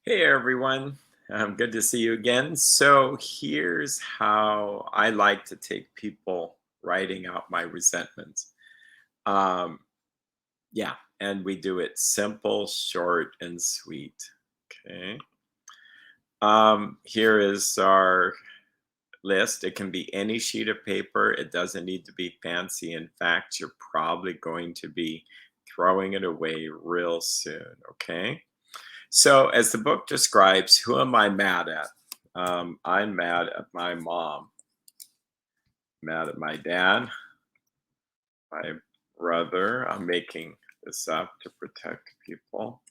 Hey everyone, good to see you again. So here's how I like to take people writing out my resentments. Um, yeah, and we do it simple, short, and sweet. Okay. Here is our list. It can be any sheet of paper. It doesn't need to be fancy. In fact, you're probably going to be throwing it away real soon. Okay. So, as the book describes, who am I mad at? I'm mad at my mom, mad at my dad, my brother. I'm making this up to protect people.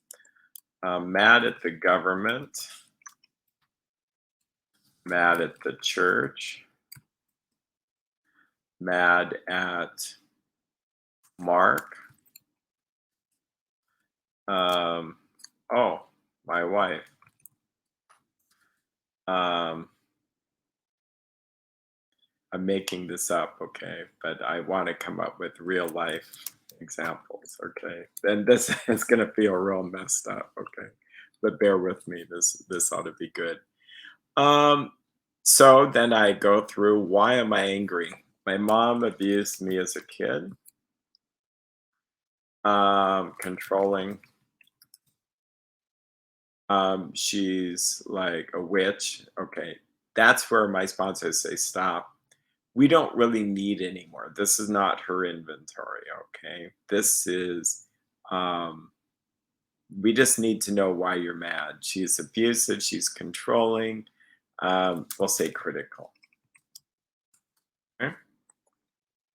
I'm mad at the government, mad at the church, mad at Mark. Um, oh, my wife. Um, I'm making this up, okay, but I want to come up with real life examples, okay? And this is going to feel real messed up, okay? But bear with me. This ought to be good. Um, so then I go through why am I angry? My mom abused me as a kid. Controlling. She's like a witch. Okay, that's where my sponsors say stop. We don't really need anymore. This is not her inventory, okay? This is, um, we just need to know why you're mad. She's abusive, she's controlling, we'll say critical. Okay?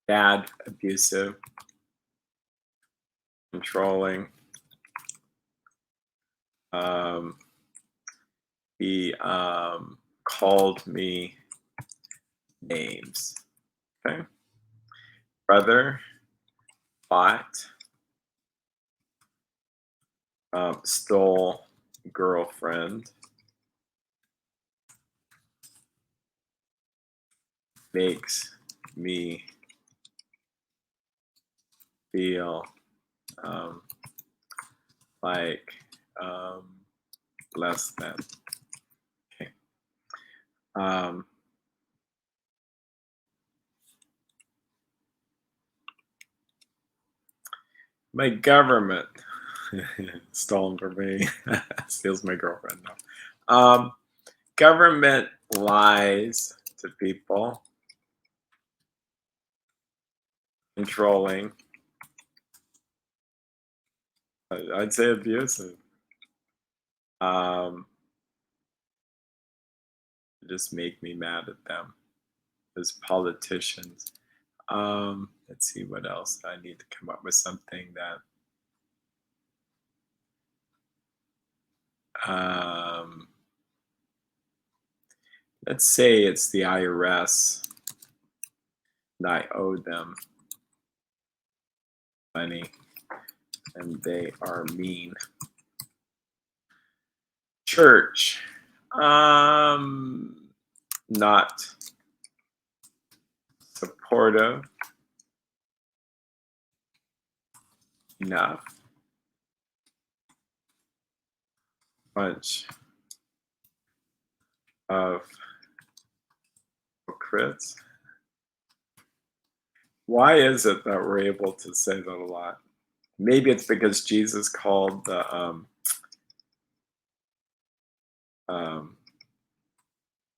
Bad, abusive, controlling. Um, he called me names. Okay? Brother, bought, stole girlfriend, makes me feel um, like um, less than. Okay. Um, my government stolen from me, steals my girlfriend. No. Government lies to people, controlling. I'd say abusive. Um, just make me mad at them as politicians. Let's see what else. I need to come up with something that let's say it's the IRS and I owe them money and they are mean. Church, not supportive enough. Bunch of hypocrites. Why is it that we're able to say that a lot? Maybe it's because Jesus called the um,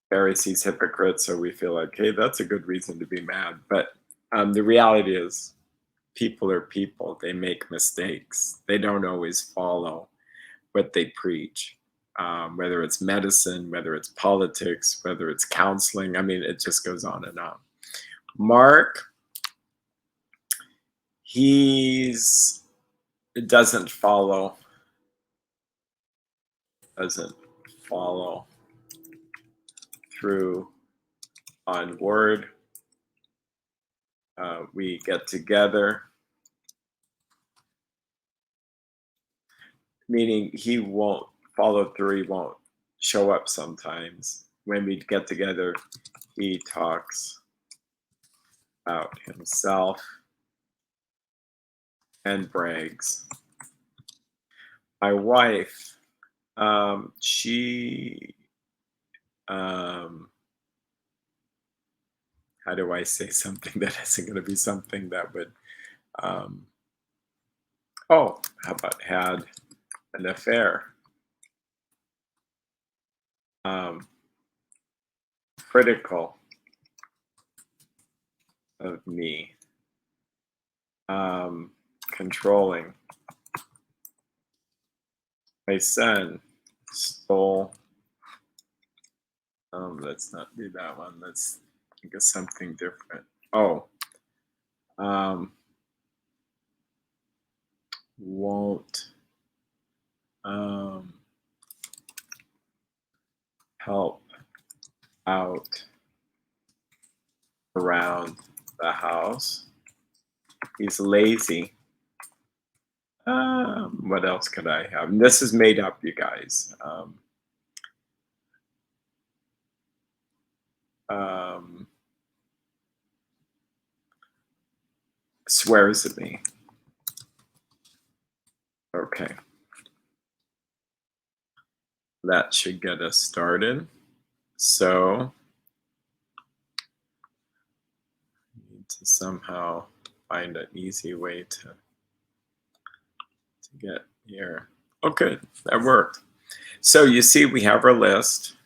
Pharisees hypocrites, so we feel like, hey, that's a good reason to be mad. But the reality is, people are people. They make mistakes. They don't always follow what they preach, whether it's medicine, whether it's politics, whether it's counseling. I mean, it just goes on and on. Mark, he's doesn't follow, doesn't follow through on word. We get together, meaning he won't follow through. He won't show up sometimes. When we get together, he talks about himself and brags. My wife, She, um, how do I say something that isn't going to be something that would, um, oh, how about had an affair? Um, Critical of me, um, controlling. My son stole. Let's not do that one. Let's think of something different. Oh, um, won't um, help out around the house. He's lazy. What else could I have? And this is made up, you guys. Um, Swears at me. Okay, that should get us started. So, need to somehow find an easy way to get here. Okay, that worked. So you see, we have our list,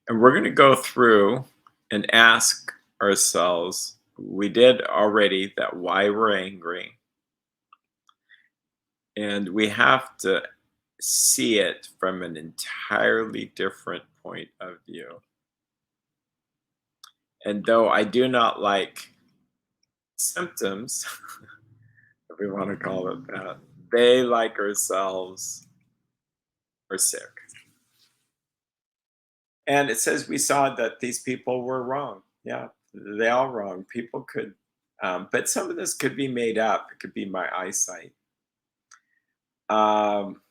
and we're going to go through and ask ourselves. We did already that why we're angry, and we have to see it from an entirely different point of view. And though I do not like symptoms, if we want to call it that, they, like ourselves, are sick. And it says we saw that these people were wrong. Yeah, they all wrong. People could, but some of this could be made up. It could be my eyesight. Um,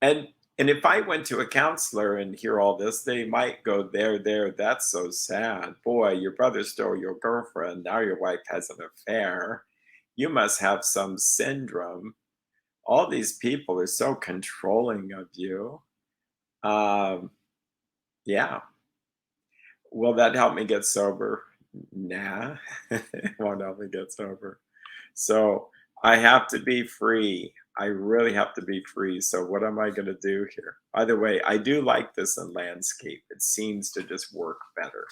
and and if I went to a counselor and hear all this, they might go, there, that's so sad. Boy, your brother stole your girlfriend. Now your wife has an affair. You must have some syndrome. All these people are so controlling of you. Um, yeah. Will that help me get sober? Nah, it won't help me get sober. So I have to be free. I really have to be free. So what am I going to do here? By the way, I do like this in landscape. It seems to just work better.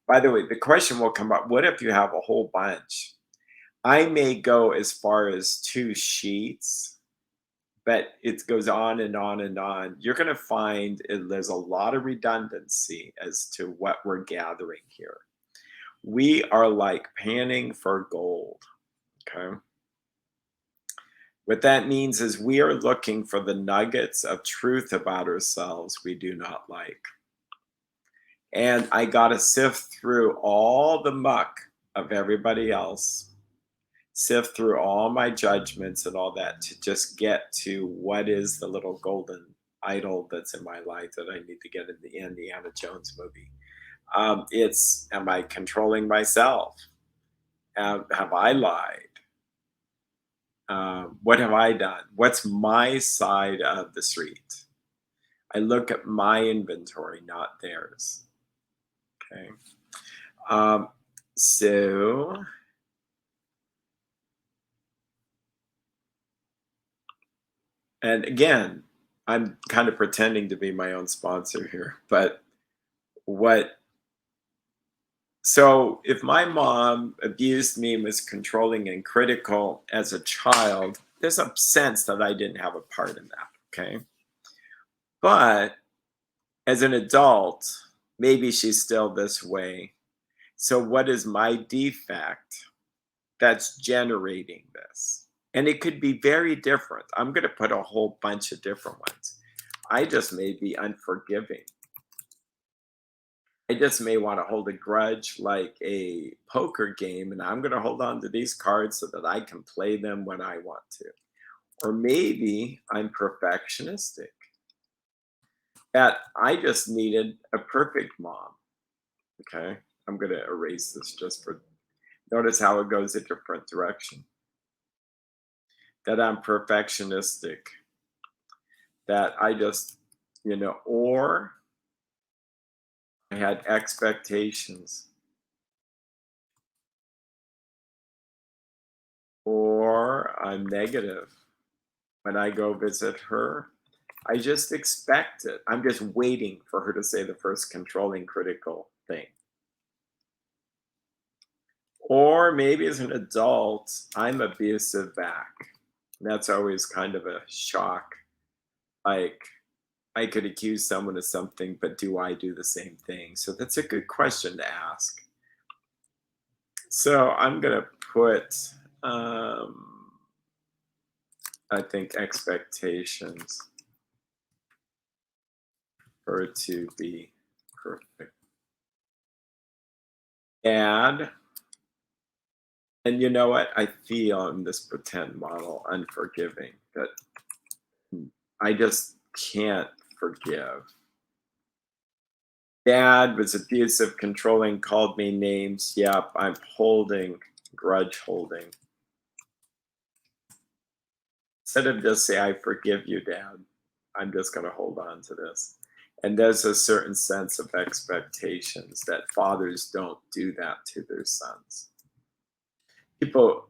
By the way, the question will come up, what if you have a whole bunch? I may go as far as 2 sheets, but it goes on and on and on. You're going to find there's a lot of redundancy as to what we're gathering here. We are like panning for gold. Okay. What that means is we are looking for the nuggets of truth about ourselves we do not like. And I got to sift through all the muck of everybody else, sift through all my judgments and all that to just get to what is the little golden idol that's in my life that I need to get in the Indiana Jones movie. It's, am I controlling myself? Have I lied? What have I done? What's my side of the street? I look at my inventory, not theirs. Okay. Um, so, and again, I'm kind of pretending to be my own sponsor here, but what, so if my mom abused me and was controlling and critical as a child, there's a sense that I didn't have a part in that. Okay. But as an adult, maybe she's still this way. So, what is my defect that's generating this? And it could be very different. I'm going to put a whole bunch of different ones. I just may be unforgiving. I just may want to hold a grudge like a poker game, and I'm going to hold on to these cards so that I can play them when I want to. Or maybe I'm perfectionistic, that I just needed a perfect mom. Okay. I'm going to erase this just for notice how it goes a different direction. that I'm perfectionistic, that I just, or I had expectations, or I'm negative. When I go visit her, I just expect it. I'm just waiting for her to say the first controlling critical thing. Or maybe as an adult, I'm abusive back. That's always kind of a shock. Like, I could accuse someone of something, but do I do the same thing? So that's a good question to ask. So I'm going to put, um, I think, expectations for it to be perfect. And you know what? I feel in this pretend model unforgiving that I just can't forgive. Dad was abusive, controlling, called me names. Yep, I'm holding, grudge holding. Instead of just say, I forgive you, Dad, I'm just going to hold on to this. And there's a certain sense of expectations that fathers don't do that to their sons. People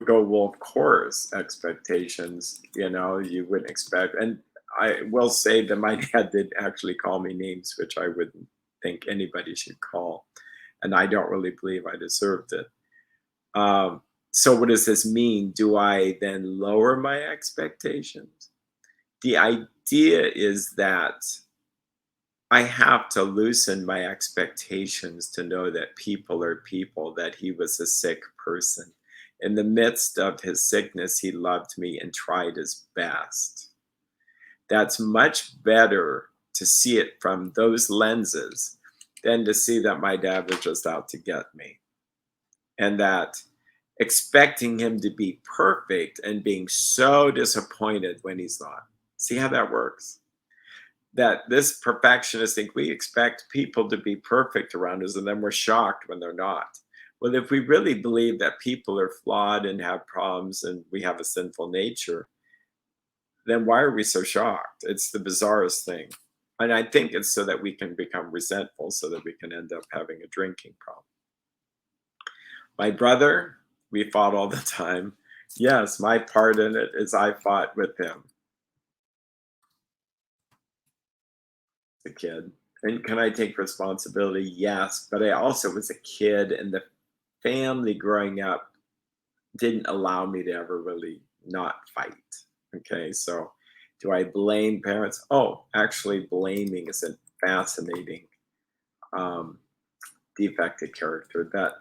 go, well, of course, expectations, you wouldn't expect. And I will say that my dad did actually call me names, which I wouldn't think anybody should call. And I don't really believe I deserved it. So, what does this mean? Do I then lower my expectations? The idea is that I have to loosen my expectations to know that people are people, that he was a sick person. In the midst of his sickness, he loved me and tried his best. That's much better to see it from those lenses than to see that my dad was just out to get me. And that expecting him to be perfect and being so disappointed when he's not. See how that works? That this perfectionist think we expect people to be perfect around us and then we're shocked when they're not. Well, if we really believe that people are flawed and have problems and we have a sinful nature, then why are we so shocked? It's the bizarrest thing. And I think it's so that we can become resentful so that we can end up having a drinking problem. My brother, we fought all the time. Yes, my part in it is I fought with him, the kid. And can I take responsibility? Yes, but I also was a kid, and the family growing up didn't allow me to ever really not fight. Okay, so do I blame parents? Oh, actually, blaming is a fascinating um, defect of character. That,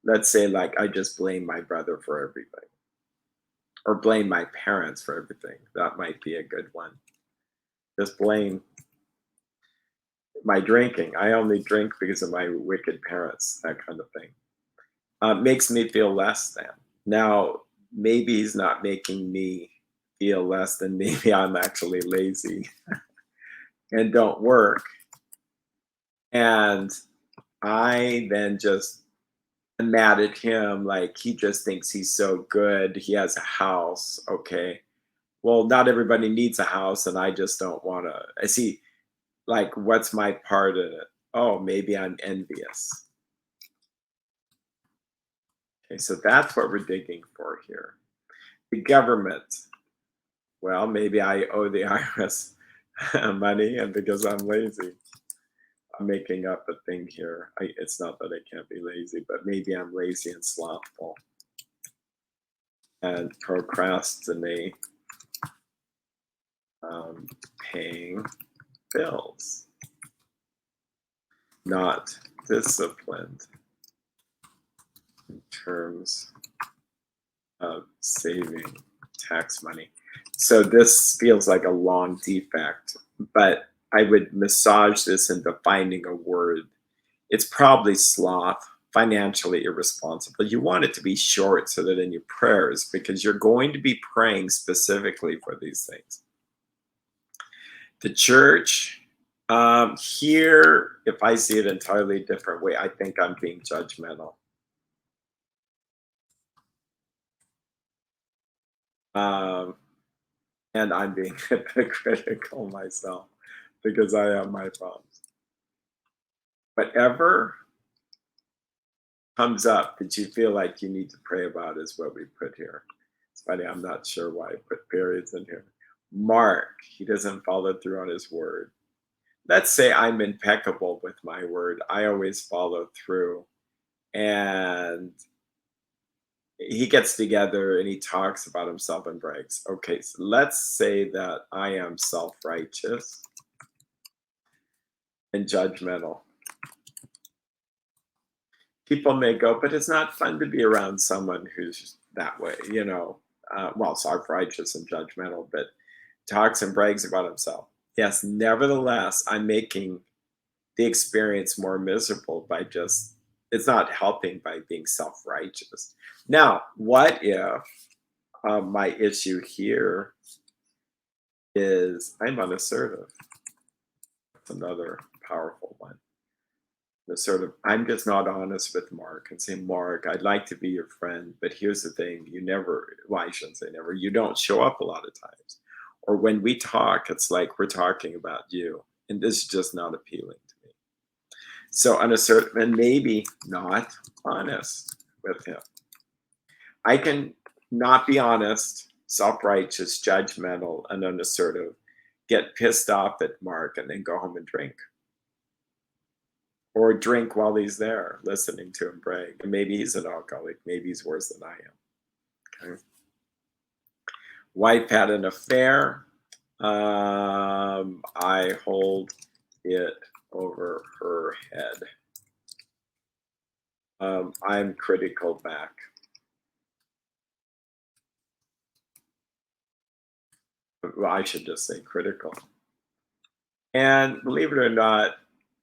let's say, like, I just blame my brother for everything, or blame my parents for everything. That might be a good one. Just blame my drinking. I only drink because of my wicked parents, that kind of thing. Makes me feel less than. Now, maybe he's not making me feel less than, maybe I'm actually lazy and don't work. And I then just am mad at him, like he just thinks he's so good. He has a house. Okay. Well, not everybody needs a house, and I just don't want to. I see, like, what's my part in it? Oh, maybe I'm envious. Okay, so that's what we're digging for here. The government. Well, maybe I owe the IRS money, and because I'm lazy, I'm making up a thing here. It's not that I can't be lazy, but maybe I'm lazy and slothful and procrastinate paying bills. Not disciplined in terms of saving tax money. So this feels like a long defect, but I would massage this into finding a word. It's probably sloth, financially irresponsible. You want it to be short so that in your prayers, because you're going to be praying specifically for these things. The church, here, if I see it entirely different way, I think I'm being judgmental. Um, and I'm being hypocritical myself because I have my problems. Whatever comes up that you feel like you need to pray about is what we put here. It's funny, I'm not sure why I put periods in here. Mark, he doesn't follow through on his word. Let's say I'm impeccable with my word. I always follow through. And he gets together and he talks about himself and brags. Okay, so let's say that I am self righteous and judgmental. People may go, but it's not fun to be around someone who's that way, well, self righteous and judgmental, but talks and brags about himself. Yes, nevertheless, I'm making the experience more miserable by just, it's not helping by being self righteous. Now, what if my issue here is I'm unassertive? That's another powerful one. The sort of, I'm just not honest with Mark and say, Mark, I'd like to be your friend, but here's the thing, you never, well, I shouldn't say never, you don't show up a lot of times. Or when we talk, it's like we're talking about you, and this is just not appealing to me. So unassertive and maybe not honest with him. I can not be honest, self-righteous, judgmental, and unassertive, get pissed off at Mark, and then go home and drink. Or drink while he's there, listening to him brag. And maybe he's an alcoholic. Maybe he's worse than I am. Okay. Wife had an affair. I hold it over her head. I'm critical back. Well, I should just say critical. And believe it or not,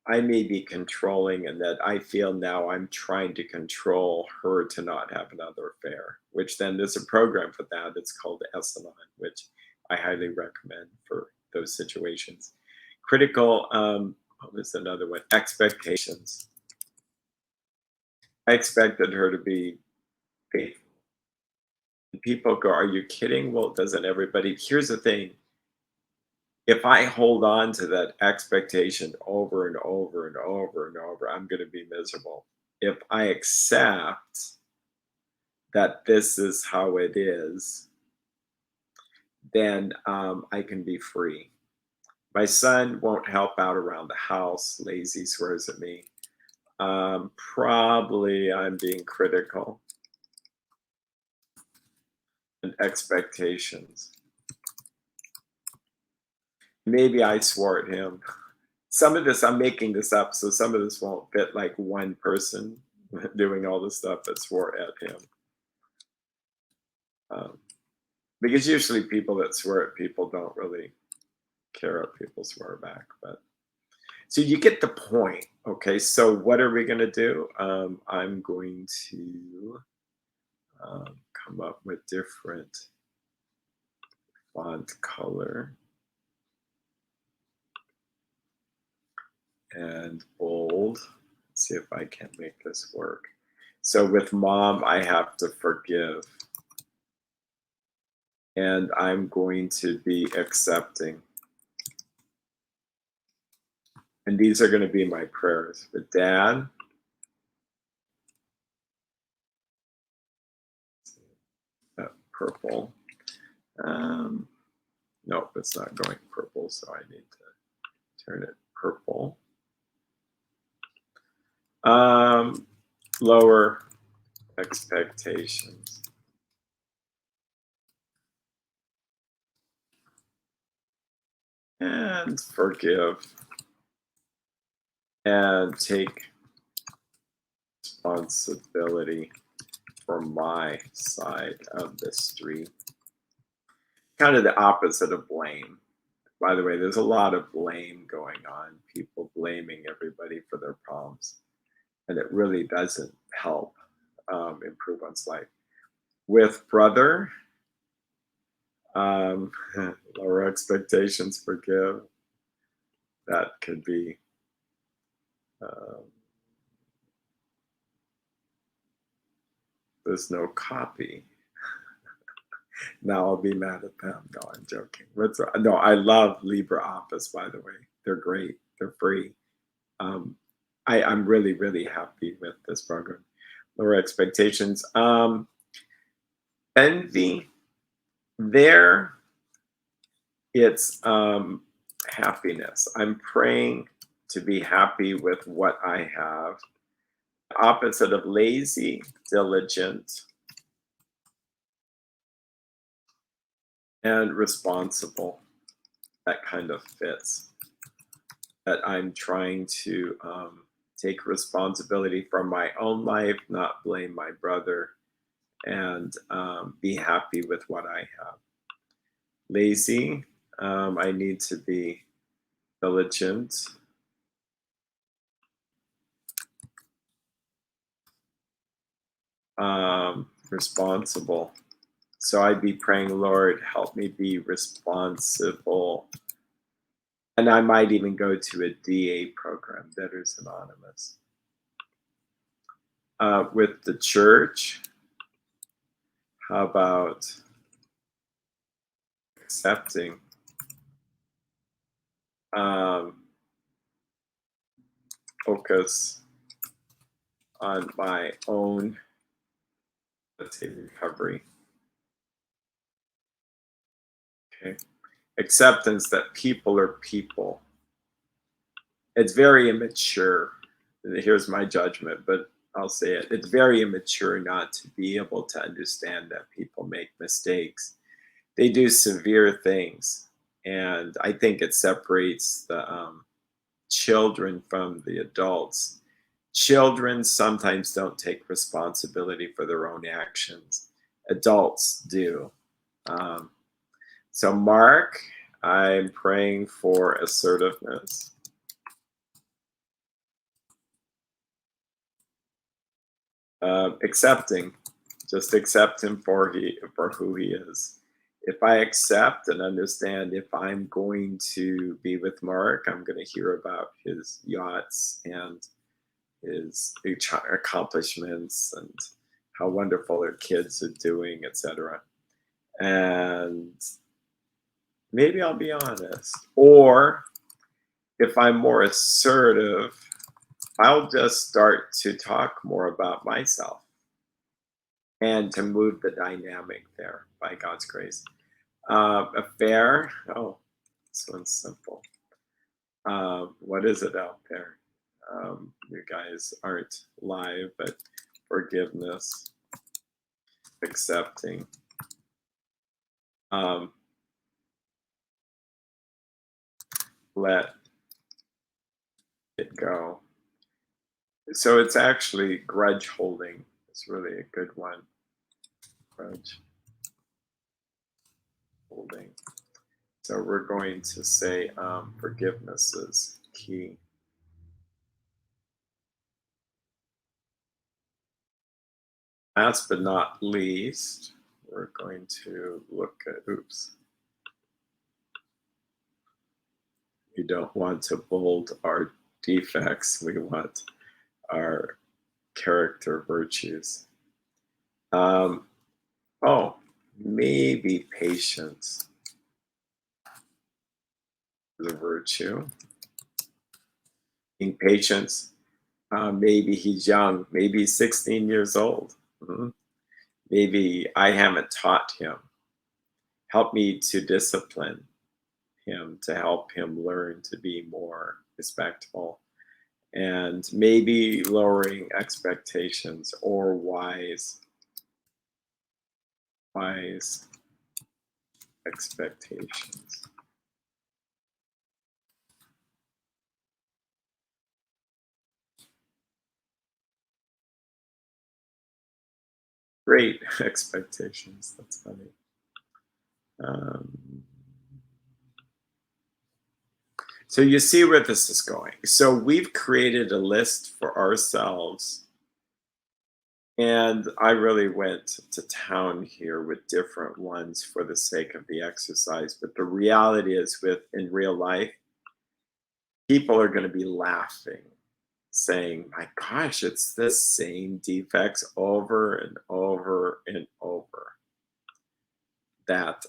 I may be controlling in that I feel now I'm trying to control her to not have another affair, which then there's a program for that. It's called Esalen, which I highly recommend for those situations. Critical, what was another one? Expectations. I expected her to be faithful. And people go, are you kidding? Well, doesn't everybody? Here's the thing. If I hold on to that expectation over and over and over and over, I'm going to be miserable. If I accept that this is how it is, then I can be free. My son won't help out around the house, lazy, swears at me. Probably I'm being critical and expectations. Maybe I swore at him. Some of this, I'm making this up, so some of this won't fit like one person doing all the stuff that swore at him. Um, because usually people that swear at people don't really care if people swear back. But so you get the point. Okay, so what are we going to do? I'm going to come up with different font color and bold. Let's see if I can make this work. So with mom, I have to forgive. And I'm going to be accepting. And these are going to be my prayers. But dad, purple. Nope, it's not going purple, so I need to turn it purple. Lower expectations. And forgive. And take responsibility for my side of the street. Kind of the opposite of blame. By the way, there's a lot of blame going on, people blaming everybody for their problems. And it really doesn't help improve one's life. With brother, lower expectations, forgive. That could be there's no copy. Now I'll be mad at them. No, I'm joking. No, I love LibreOffice, by the way. They're great. They're free. Um, I'm really, really happy with this program. Lower expectations. Envy, there, it's happiness. I'm praying to be happy with what I have. Opposite of lazy, diligent, and responsible. That kind of fits. That I'm trying to take responsibility for my own life, not blame my brother, and be happy with what I have. Lazy, I need to be diligent, responsible. So I'd be praying, Lord, help me be responsible. And I might even go to a DA program, Debtors Anonymous. With the church, how about accepting? Focus on my own, let's say, recovery. Okay. Acceptance that people are people. It's very immature. Here's my judgment, but I'll say it. It's very immature not to be able to understand that people make mistakes. They do severe things. And I think it separates the children from the adults. Children sometimes don't take responsibility for their own actions. Adults do. Um, so, Mark, I'm praying for assertiveness. Accepting, just accept him for who he is. If I accept and understand, if I'm going to be with Mark, I'm going to hear about his yachts and his accomplishments and how wonderful their kids are doing, etc. And maybe I'll be honest. Or if I'm more assertive, I'll just start to talk more about myself and to move the dynamic there by God's grace. Affair, oh, this one's simple. What is it out there? You guys aren't live, but forgiveness, accepting. Let it go. So it's actually grudge holding. It's really a good one. Grudge holding. So we're going to say forgiveness is key. Last but not least, we're going to look at, oops. We don't want to bold our defects. We want our character virtues. Maybe patience is a virtue. Being patient. Maybe he's young. Maybe he's 16 years old. Maybe I haven't taught him. Help me to discipline him, to help him learn to be more respectful, and maybe lowering expectations or wise expectations. Great expectations. That's funny. So you see where this is going. So we've created a list for ourselves, and I really went to town here with different ones for the sake of the exercise. But the reality is, in real life, people are going to be laughing, saying, "My gosh, it's the same defects over and over and over." that,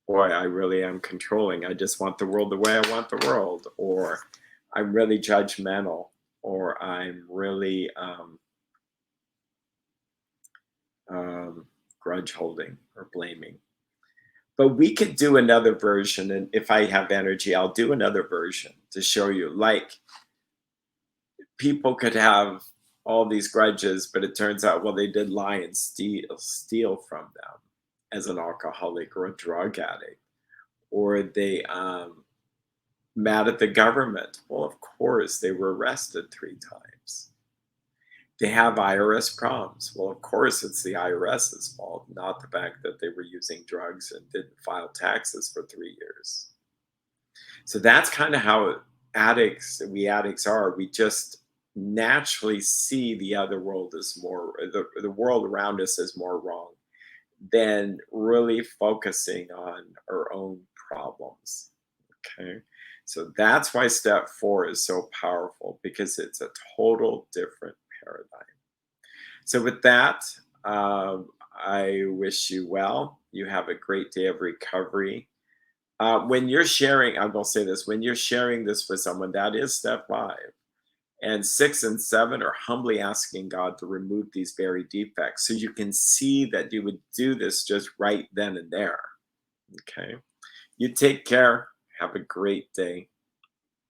boy, I really am controlling. I just want the world the way I want the world, or I'm really judgmental, or I'm really um, grudge holding or blaming. But we could do another version, and if I have energy, I'll do another version to show you. Like, people could have all these grudges, but it turns out, well, they did lie and steal from them as an alcoholic or a drug addict, or they mad at the government. Well, of course, they were arrested 3 times. They have IRS problems. Well, of course, it's the IRS's fault, not the fact that they were using drugs and didn't file taxes for 3 years. So that's kind of how we addicts are. We just naturally see the other world as more, the world around us as more wrong than really focusing on our own problems. Okay. So that's why step 4 is so powerful, because it's a total different paradigm. So, with that, I wish you well. You have a great day of recovery. When you're sharing, I will say this, when you're sharing this with someone, that is step 5. And 6 and 7 are humbly asking God to remove these very defects so you can see that you would do this just right then and there. Okay. You take care. Have a great day.